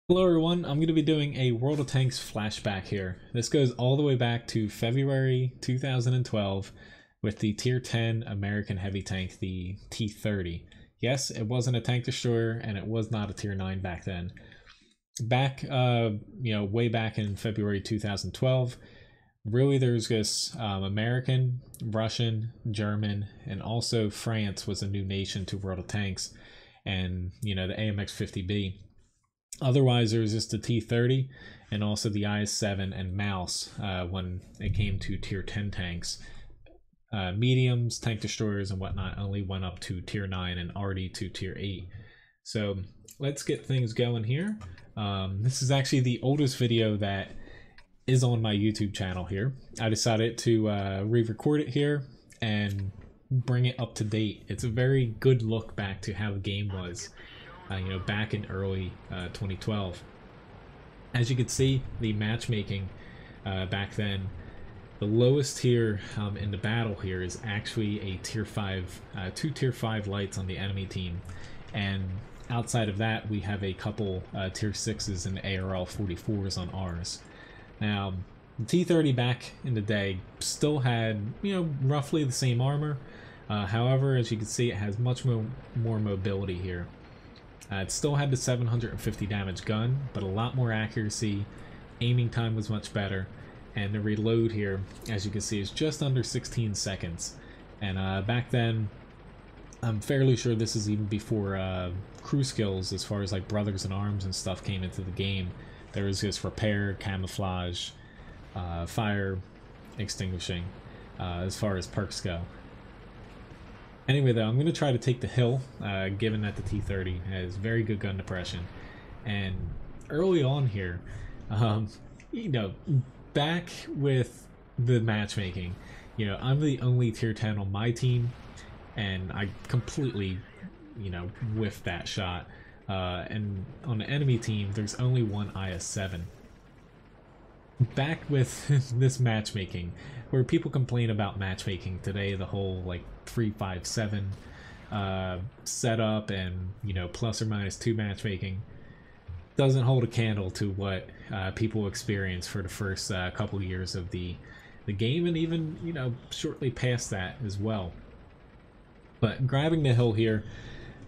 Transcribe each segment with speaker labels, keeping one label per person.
Speaker 1: Hello everyone, I'm going to be doing a World of Tanks flashback here. This goes all the way back to February 2012 with the Tier 10 American heavy tank, the T30. Yes, it wasn't a tank destroyer and it was not a Tier 9 back then. Back, way back in February 2012, really there's this American, Russian, German, and also France was a new nation to World of Tanks, and, the AMX-50B. Otherwise, there was just the T30 and also the IS-7 and Mouse when it came to Tier 10 tanks. Mediums, tank destroyers, and whatnot only went up to Tier 9 and already to Tier 8. So let's get things going here. This is actually the oldest video that is on my YouTube channel here. I decided to re-record it here and bring it up to date. It's a very good look back to how the game was. Back in early 2012. As you can see, the matchmaking back then, the lowest tier in the battle here is actually a Tier 5, two Tier 5 lights on the enemy team, and outside of that we have a couple Tier 6s and ARL 44s on ours. Now, the T30 back in the day still had, roughly the same armor. However, as you can see, it has much more mobility here. It still had the 750 damage gun, but a lot more accuracy, aiming time was much better, and the reload here, as you can see, is just under 16 seconds. And back then, I'm fairly sure this is even before crew skills, as far as like brothers in arms and stuff came into the game. There was this repair, camouflage, fire extinguishing, as far as perks go. Anyway, though, I'm going to try to take the hill, given that the T30 has very good gun depression. And early on here, back with the matchmaking, I'm the only Tier 10 on my team, and I completely, whiffed that shot. And on the enemy team, there's only one IS-7. Back with this matchmaking, where people complain about matchmaking today, the whole like 357 setup and plus or minus 2 matchmaking doesn't hold a candle to what people experience for the first couple years of the game, and even shortly past that as well. But grabbing the hill here,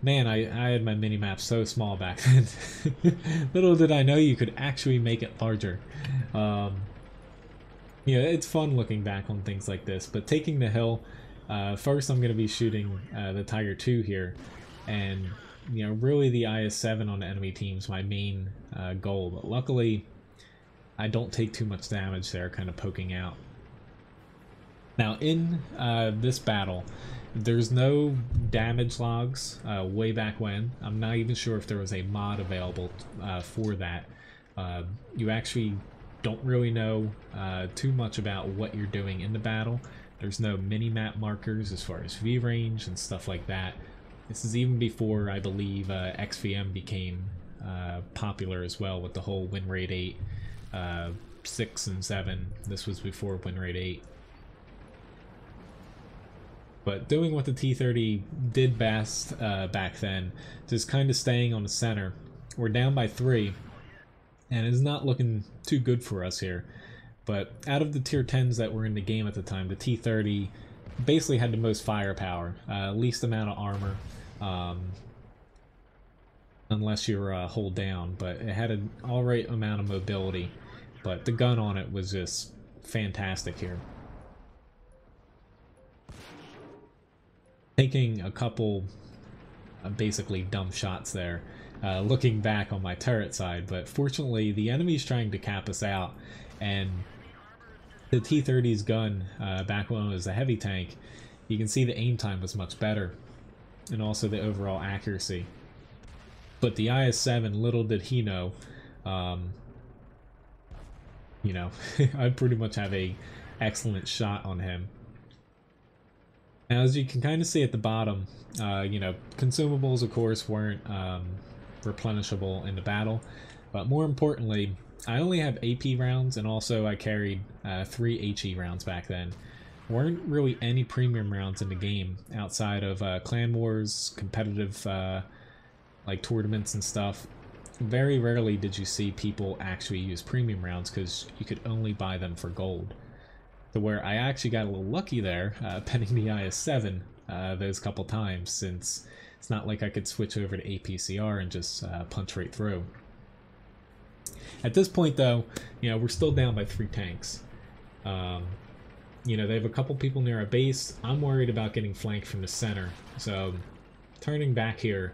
Speaker 1: man, I had my mini-map so small back then. Little did I know you could actually make it larger. It's fun looking back on things like this, but taking the hill, first I'm going to be shooting the Tiger 2 here, and really the IS-7 on the enemy team is my main goal, but luckily I don't take too much damage there, kind of poking out. Now in this battle, there's no damage logs way back when. I'm not even sure if there was a mod available for that. You actually don't really know too much about what you're doing in the battle. There's no mini-map markers as far as V range and stuff like that. This is even before, I believe, XVM became popular as well, with the whole win rate 8, 6 and 7. This was before win rate 8. But doing what the T30 did best back then, just kind of staying on the center. We're down by 3, and it's not looking too good for us here. But out of the Tier 10s that were in the game at the time, the T30 basically had the most firepower, least amount of armor, unless you were hold down, but it had an alright amount of mobility. But the gun on it was just fantastic here. Taking a couple basically dumb shots there, looking back on my turret side, but fortunately the enemy's trying to cap us out, and the T30's gun, back when it was a heavy tank, you can see the aim time was much better, and also the overall accuracy. But the IS-7, little did he know, I'd pretty much have a excellent shot on him. Now, as you can kind of see at the bottom, consumables, of course, weren't replenishable in the battle, but more importantly, I only have AP rounds, and also I carried 3 HE rounds back then. Weren't really any premium rounds in the game outside of clan wars, competitive like tournaments and stuff. very rarely did you see people actually use premium rounds because you could only buy them for gold. To where I actually got a little lucky there, penning the IS-7 those couple times, since it's not like I could switch over to APCR and just punch right through. At this point, though, you know, we're still down by 3 tanks. You know, they have a couple people near our base. I'm worried about getting flanked from the center, so turning back here,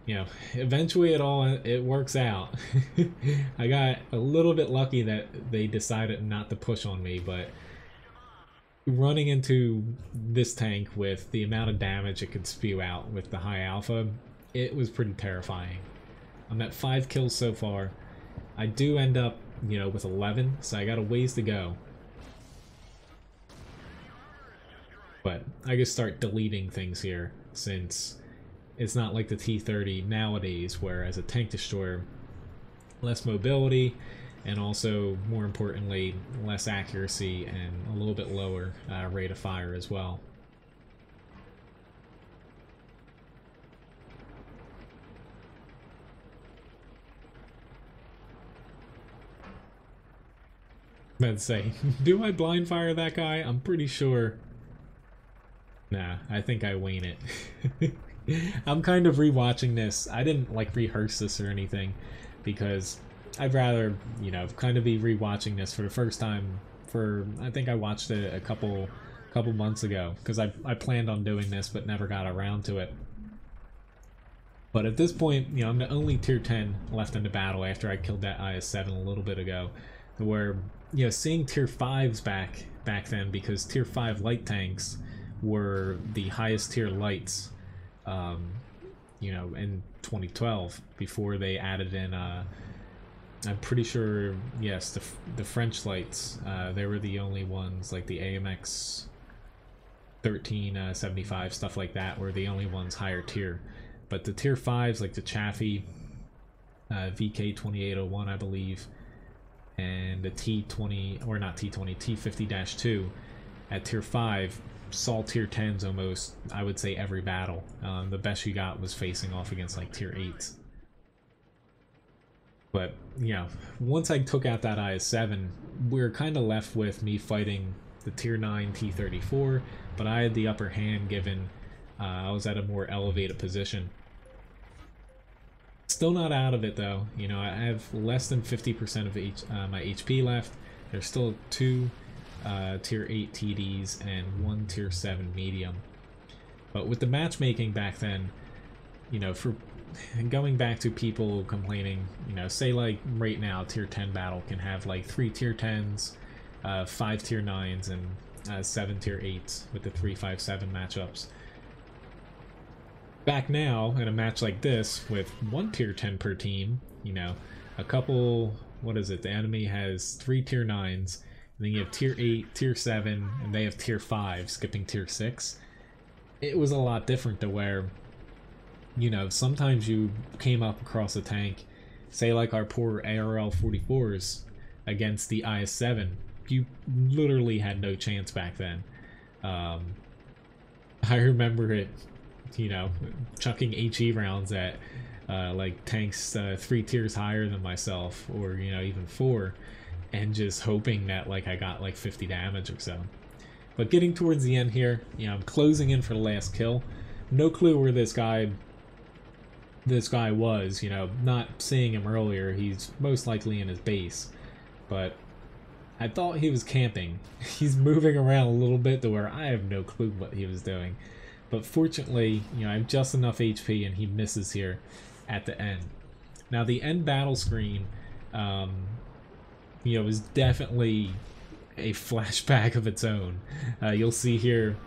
Speaker 1: you know, eventually it works out. I got a little bit lucky that they decided not to push on me, but running into this tank with the amount of damage it could spew out with the high alpha, it was pretty terrifying. I'm at 5 kills so far. I do end up, you know, with 11, so I got a ways to go. But I just start deleting things here, since it's not like the T30 nowadays, where as a tank destroyer, less mobility, and also, more importantly, less accuracy and a little bit lower rate of fire as well. I'd say, do I blind fire that guy? I'm pretty sure. Nah, I think I wing it. I'm kind of rewatching this. I didn't like rehearse this or anything, because I'd rather, you know, kind of be rewatching this for the first time. I think I watched it a couple months ago, because I planned on doing this but never got around to it. But at this point, you know, I'm the only tier 10 left in the battle after I killed that IS-7 a little bit ago, where, you know, seeing tier 5s back then, because tier 5 light tanks were the highest tier lights, you know, in 2012, before they added in I'm pretty sure, yes, the French lights, they were the only ones, like the AMX 1375, stuff like that, were the only ones higher tier. But the tier 5s, like the Chaffee, VK2801, I believe, and the T20, or not T20, T50-2 at tier 5 saw tier 10s almost, I would say, every battle. The best you got was facing off against like tier 8s. But, you know, once I took out that IS-7, we were kind of left with me fighting the tier 9 T34, but I had the upper hand given I was at a more elevated position. Still not out of it though. You know, I have less than 50% of my HP left. There's still 2 tier 8 TDs and 1 tier 7 medium. But with the matchmaking back then, you know, for going back to people complaining, you know, say like right now, tier 10 battle can have like 3 tier 10s, 5 tier 9s, and 7 tier 8s with the 3-5-7 matchups. Back now, in a match like this, with 1 tier 10 per team, you know, a couple, what is it, the enemy has 3 tier 9s, and then you have tier 8, tier 7, and they have tier 5, skipping tier 6. It was a lot different to where, you know, sometimes you came up across a tank, say like our poor ARL 44s against the IS-7, you literally had no chance back then. I remember it, you know, chucking HE rounds at like tanks 3 tiers higher than myself, or, you know, even 4, and just hoping that like I got like 50 damage or so. But getting towards the end here, you know, I'm closing in for the last kill. No clue where this guy was, you know, not seeing him earlier. He's most likely in his base, but I thought he was camping. He's moving around a little bit to where I have no clue what he was doing. But fortunately, you know, I have just enough HP and he misses here at the end. Now the end battle screen, you know, is definitely a flashback of its own. You'll see here,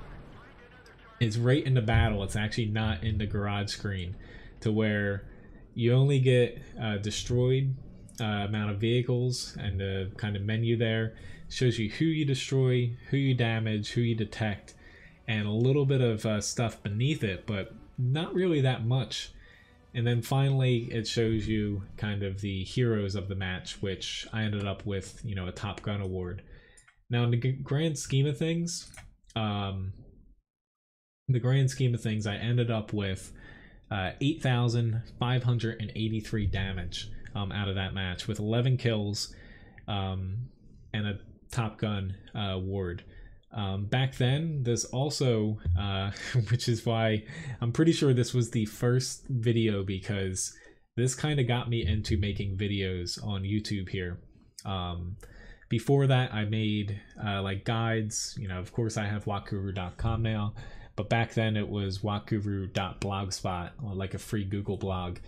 Speaker 1: it's right in the battle. It's actually not in the garage screen, to where you only get destroyed amount of vehicles, and the kind of menu there shows you who you destroy, who you damage, who you detect, and a little bit of stuff beneath it, but not really that much. And then finally it shows you kind of the heroes of the match, which I ended up with, you know, a Top Gun award. Now in the grand scheme of things, I ended up with 8,583 damage. out of that match with 11 kills and a Top Gun award. Back then, this also, which is why I'm pretty sure this was the first video, because this kind of got me into making videos on YouTube here. Before that, I made like guides. You know, of course, I have watguru.com now, but back then it was watguru.blogspot, or like a free Google blog.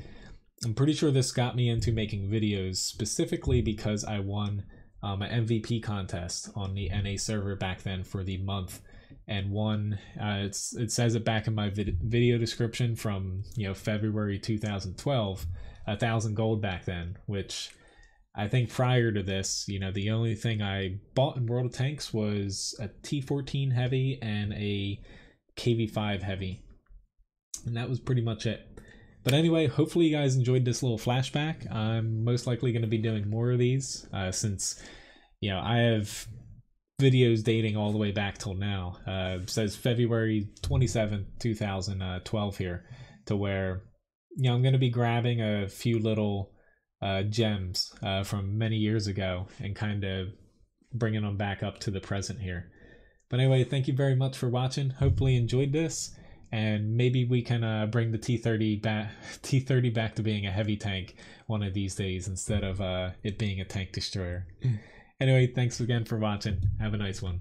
Speaker 1: I'm pretty sure this got me into making videos specifically because I won an MVP contest on the NA server back then for the month, and won. It says it back in my video description from, you know, February 2012, 1,000 gold back then, which I think prior to this, you know, the only thing I bought in World of Tanks was a T14 heavy and a KV5 heavy, and that was pretty much it. But anyway, hopefully you guys enjoyed this little flashback. I'm most likely going to be doing more of these since, you know, I have videos dating all the way back till now. It says February 27th, 2012 here, to where, you know, I'm going to be grabbing a few little gems from many years ago and kind of bringing them back up to the present here. But anyway, thank you very much for watching. Hopefully you enjoyed this, and maybe we can bring the T30 back to being a heavy tank one of these days instead of it being a tank destroyer. Anyway, thanks again for watching. Have a nice one.